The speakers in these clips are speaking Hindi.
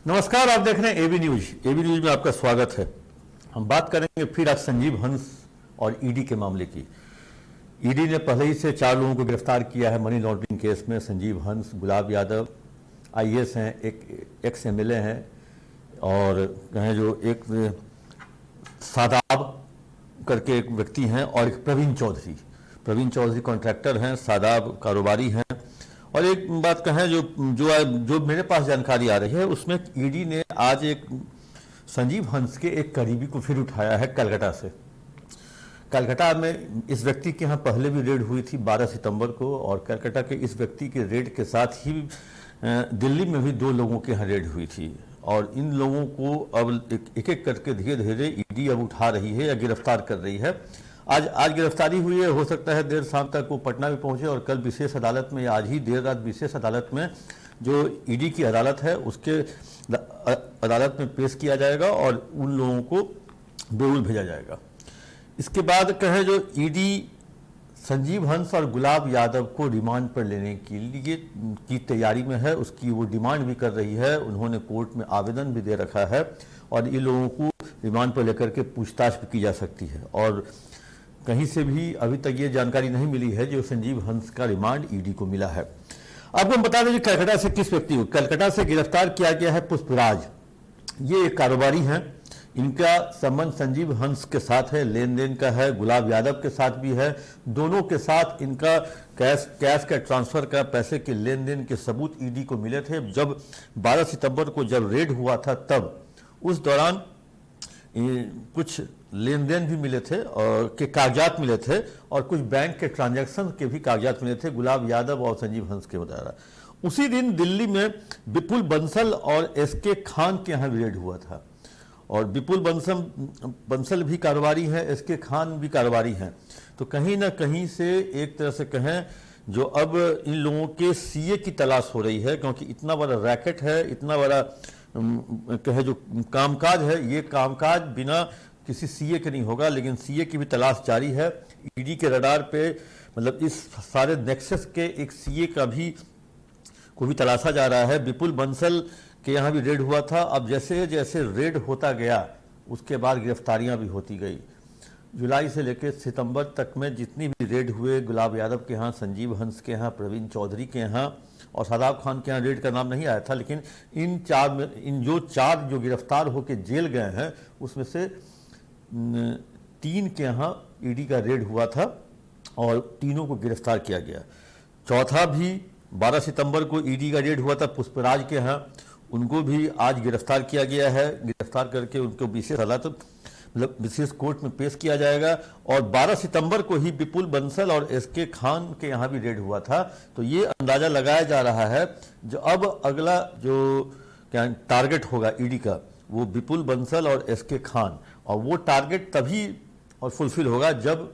नमस्कार, आप देख रहे हैं एबी न्यूज। एबी न्यूज में आपका स्वागत है। हम बात करेंगे फिर आज संजीव हंस और ईडी के मामले की। ईडी ने पहले ही से 4 लोगों को गिरफ्तार किया है मनी लॉन्ड्रिंग केस में। संजीव हंस, गुलाब यादव आईएएस हैं, एक एक्स एमएलए हैं, और कहें जो एक सादाब करके एक व्यक्ति हैं, और एक प्रवीण चौधरी कॉन्ट्रैक्टर हैं, सादाब कारोबारी हैं। और एक बात कहें जो जो जो मेरे पास जानकारी आ रही है, उसमें ईडी ने आज एक संजीव हंस के एक करीबी को फिर उठाया है कलकत्ता से। कलकत्ता में इस व्यक्ति के यहाँ पहले भी रेड हुई थी 12 सितंबर को, और कलकत्ता के इस व्यक्ति के रेड के साथ ही दिल्ली में भी 2 लोगों के यहाँ रेड हुई थी। और इन लोगों को अब एक एक करके धीरे धीरे ईडी अब उठा रही है या गिरफ्तार कर रही है। आज गिरफ्तारी हुई है। हो सकता है देर शाम तक वो पटना भी पहुंचे और कल विशेष अदालत में, या आज ही देर रात विशेष अदालत में, जो ईडी की अदालत है उसके अदालत में पेश किया जाएगा और उन लोगों को बेऊल भेजा जाएगा। इसके बाद कहें जो ईडी संजीव हंस और गुलाब यादव को रिमांड पर लेने के लिए की तैयारी में है। उसकी वो डिमांड भी कर रही है। उन्होंने कोर्ट में आवेदन भी दे रखा है और इन लोगों को रिमांड पर लेकर के पूछताछ भी की जा सकती है। और कहीं से भी अभी तक ये जानकारी नहीं मिली है जो संजीव हंस का रिमांड ईडी को मिला है। आपको हम बता दें कलकत्ता से किस व्यक्ति को कलकत्ता से गिरफ्तार किया गया है। पुष्पराज, ये एक कारोबारी हैं। इनका संबंध संजीव हंस के साथ है, लेन देन का है। गुलाब यादव के साथ भी है। दोनों के साथ इनका कैश का ट्रांसफर का, पैसे के लेन देन के सबूत ईडी को मिले थे। जब 12 सितंबर को जब रेड हुआ था तब उस दौरान कुछ लेन देन भी मिले थे और के कागजात मिले थे, और कुछ बैंक के ट्रांजैक्शन के भी कागजात मिले थे गुलाब यादव और संजीव हंस के द्वारा। उसी दिन दिल्ली में विपुल बंसल और एसके खान के यहाँ रेड हुआ था। और विपुल बंसल भी कारोबारी हैं, एसके खान भी कारोबारी हैं। तो कहीं ना कहीं से एक तरह से कहें जो अब इन लोगों के सीए की तलाश हो रही है, क्योंकि इतना बड़ा रैकेट है, इतना बड़ा कहे जो कामकाज है, ये कामकाज बिना किसी सीए के नहीं होगा। लेकिन सीए की भी तलाश जारी है। ईडी के रडार पे, मतलब इस सारे नेक्सस के एक सीए का भी को भी तलाशा जा रहा है। विपुल बंसल के यहाँ भी रेड हुआ था। अब जैसे जैसे रेड होता गया उसके बाद गिरफ्तारियां भी होती गई। जुलाई से लेकर सितंबर तक में जितनी भी रेड हुए, गुलाब यादव के यहाँ, संजीव हंस के यहाँ, प्रवीण चौधरी के यहाँ और सादाब खान के यहाँ रेड का नाम नहीं आया था, लेकिन इन जो चार जो गिरफ्तार होकर जेल गए हैं उसमें से 3 के यहाँ ईडी का रेड हुआ था और तीनों को गिरफ्तार किया गया। चौथा भी 12 सितंबर को ईडी का रेड हुआ था पुष्पराज के यहाँ, उनको भी आज गिरफ्तार किया गया है। गिरफ्तार करके उनको विशेष अदालत, मतलब विशेष कोर्ट में पेश किया जाएगा। और 12 सितंबर को ही विपुल बंसल और एसके खान के यहाँ भी रेड हुआ था। तो ये अंदाजा लगाया जा रहा है जो अब अगला जो क्या टारगेट होगा ईडी का, वो विपुल बंसल और एसके खान, और वो टारगेट तभी और फुलफिल होगा जब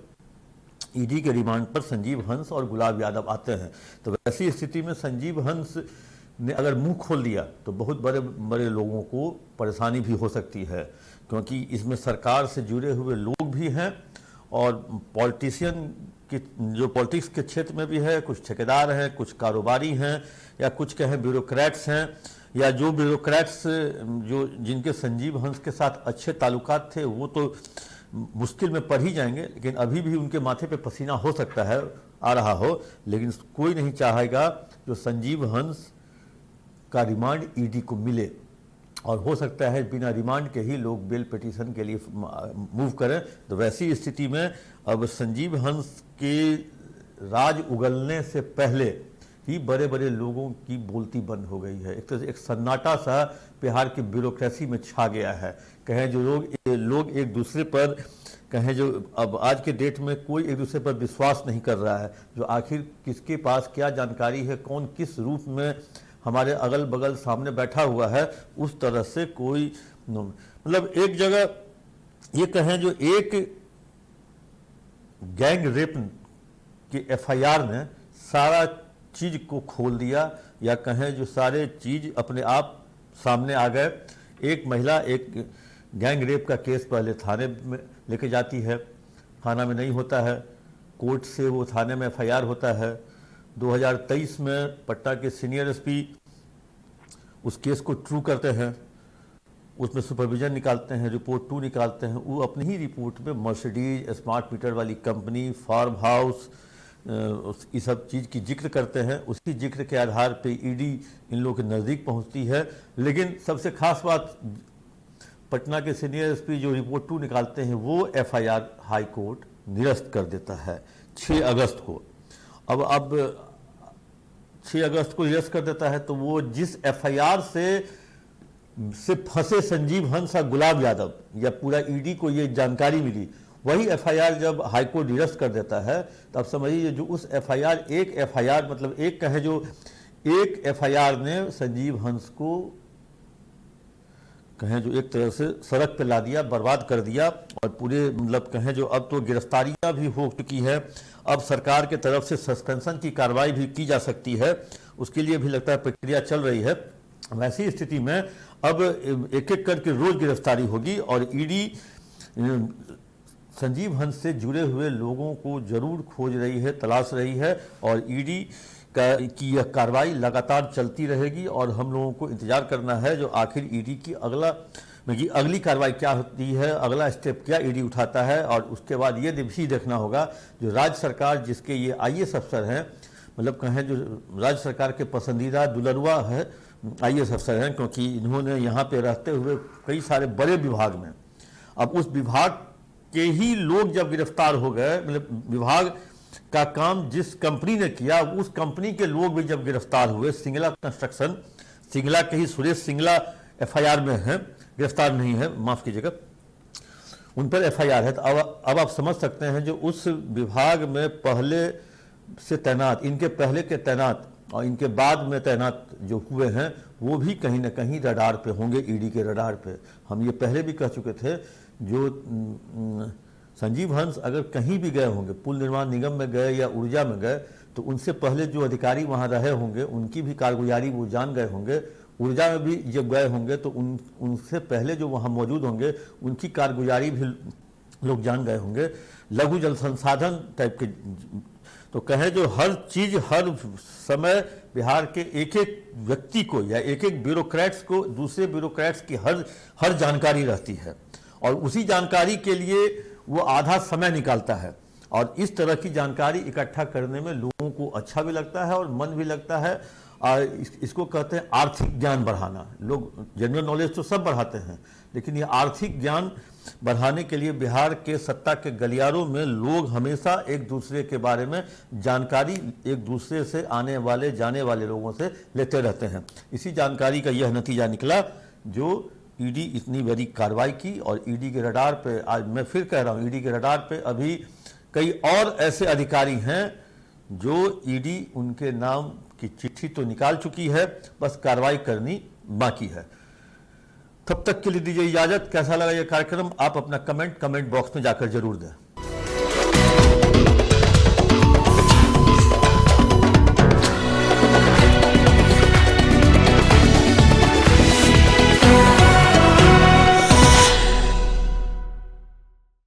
ईडी के रिमांड पर संजीव हंस और गुलाब यादव आते हैं। तो वैसी स्थिति में संजीव हंस ने अगर मुंह खोल दिया तो बहुत बड़े बड़े लोगों को परेशानी भी हो सकती है, क्योंकि इसमें सरकार से जुड़े हुए लोग भी हैं और पॉलिटिशियन की जो पॉलिटिक्स के क्षेत्र में भी है, कुछ ठेकेदार हैं, कुछ कारोबारी हैं, या कुछ कहें ब्यूरोक्रेट्स हैं, या जो ब्यूरोक्रेट्स जो जिनके संजीव हंस के साथ अच्छे ताल्लुकात थे वो तो मुश्किल में पड़ ही जाएंगे। लेकिन अभी भी उनके माथे पे पसीना हो सकता है आ रहा हो, लेकिन कोई नहीं चाहेगा जो संजीव हंस का रिमांड ईडी को मिले। और हो सकता है बिना रिमांड के ही लोग बेल पिटीशन के लिए मूव करें। तो वैसी स्थिति में अब संजीव हंस के राज उगलने से पहले ही बड़े बड़े लोगों की बोलती बंद हो गई है। एक तरह से एक सन्नाटा सा बिहार की ब्यूरोक्रेसी में छा गया है। कहें जो लोग एक दूसरे पर, कहें जो अब आज के डेट में कोई एक दूसरे पर विश्वास नहीं कर रहा है, जो आखिर किसके पास क्या जानकारी है, कौन किस रूप में हमारे अगल बगल सामने बैठा हुआ है, उस तरह से कोई, मतलब एक जगह ये कहें जो एक गैंग रेप की एफआईआर ने सारा चीज को खोल दिया, या कहें जो सारे चीज अपने आप सामने आ गए। एक महिला एक गैंग रेप का केस पहले थाने में लेके जाती है, थाना में नहीं होता है, कोर्ट से वो थाने में एफआईआर होता है। 2023 में पटना के सीनियर एसपी उस केस को ट्रू करते हैं, उसमें सुपरविजन निकालते हैं, रिपोर्ट 2 निकालते हैं। वो अपनी ही रिपोर्ट में मर्सिडीज, स्मार्ट मीटर वाली कंपनी, फार्म हाउस, इस सब चीज़ की जिक्र करते हैं। उसी जिक्र के आधार पे ईडी इन लोगों के नज़दीक पहुंचती है। लेकिन सबसे खास बात, पटना के सीनियर एसपी जो रिपोर्ट 2 निकालते हैं वो एफआईआर हाई कोर्ट निरस्त कर देता है 6 अगस्त को। अब 6 अगस्त को निरस्त कर देता है, तो वो जिस एफआईआर से फंसे संजीव हंस और गुलाब यादव या पूरा ईडी को ये जानकारी मिली, वही एफआईआर जब हाईकोर्ट निरस्त कर देता है, तब समझिए जो उस एफआईआर, एक एफआईआर मतलब एक कहे जो एक एफआईआर ने संजीव हंस को कहें जो एक तरह से सड़क पे ला दिया, बर्बाद कर दिया। और पूरे मतलब कहें जो अब तो गिरफ्तारियां भी हो चुकी है, अब सरकार के तरफ से सस्पेंशन की कार्रवाई भी की जा सकती है, उसके लिए भी लगता है प्रक्रिया चल रही है। वैसी स्थिति में अब एक एक करके रोज गिरफ्तारी होगी और ईडी संजीव हंस से जुड़े हुए लोगों को जरूर खोज रही है, तलाश रही है, और ईडी की यह कार्रवाई लगातार चलती रहेगी। और हम लोगों को इंतजार करना है जो आखिर ईडी की अगली कार्रवाई क्या होती है, अगला स्टेप क्या ईडी उठाता है। और उसके बाद ये भी देखना होगा जो राज्य सरकार जिसके ये आईएएस अफसर हैं, मतलब कहें जो राज्य सरकार के पसंदीदा दुलरुआ है आईएएस अफसर हैं, क्योंकि इन्होंने यहाँ पे रहते हुए कई सारे बड़े विभाग में, अब उस विभाग के ही लोग जब गिरफ्तार हो गए, मतलब विभाग का काम जिस कंपनी ने किया उस कंपनी के लोग भी जब गिरफ्तार हुए, सिंगला कंस्ट्रक्शन, सिंगला के ही सुरेश सिंगला एफआईआर में है, गिरफ्तार नहीं है, माफ कीजिएगा, उन पर एफआईआर है। तो अब आप समझ सकते हैं जो उस विभाग में पहले से तैनात, इनके पहले के तैनात और इनके बाद में तैनात जो हुए हैं वो भी कहीं ना कहीं रडार पे होंगे, ईडी के रडार पे। हम ये पहले भी कह चुके थे, जो संजीव हंस अगर कहीं भी गए होंगे, पुल निर्माण निगम में गए या ऊर्जा में गए, तो उनसे पहले जो अधिकारी वहां रहे होंगे उनकी भी कारगुजारी वो जान गए होंगे। ऊर्जा में भी जब गए होंगे तो उनसे पहले जो वहां मौजूद होंगे उनकी कारगुजारी भी लोग जान गए होंगे। लघु जल संसाधन टाइप के, तो कहें जो हर चीज हर समय बिहार के एक एक व्यक्ति को या एक एक ब्यूरोक्रेट्स को दूसरे ब्यूरोक्रेट्स की हर जानकारी रहती है, और उसी जानकारी के लिए वो आधा समय निकालता है। और इस तरह की जानकारी इकट्ठा करने में लोगों को अच्छा भी लगता है और मन भी लगता है। और इसको कहते हैं आर्थिक ज्ञान बढ़ाना। लोग जनरल नॉलेज तो सब बढ़ाते हैं, लेकिन ये आर्थिक ज्ञान बढ़ाने के लिए बिहार के सत्ता के गलियारों में लोग हमेशा एक दूसरे के बारे में जानकारी एक दूसरे से आने वाले जाने वाले लोगों से लेते रहते हैं। इसी जानकारी का यह नतीजा निकला जो ईडी इतनी बड़ी कार्रवाई की। और ईडी के रडार पे, आज मैं फिर कह रहा हूँ, ईडी के रडार पे अभी कई और ऐसे अधिकारी हैं जो ईडी उनके नाम की चिट्ठी तो निकाल चुकी है, बस कार्रवाई करनी बाकी है। तब तक के लिए दीजिए इजाजत। कैसा लगा यह कार्यक्रम आप अपना कमेंट बॉक्स में जाकर जरूर दें।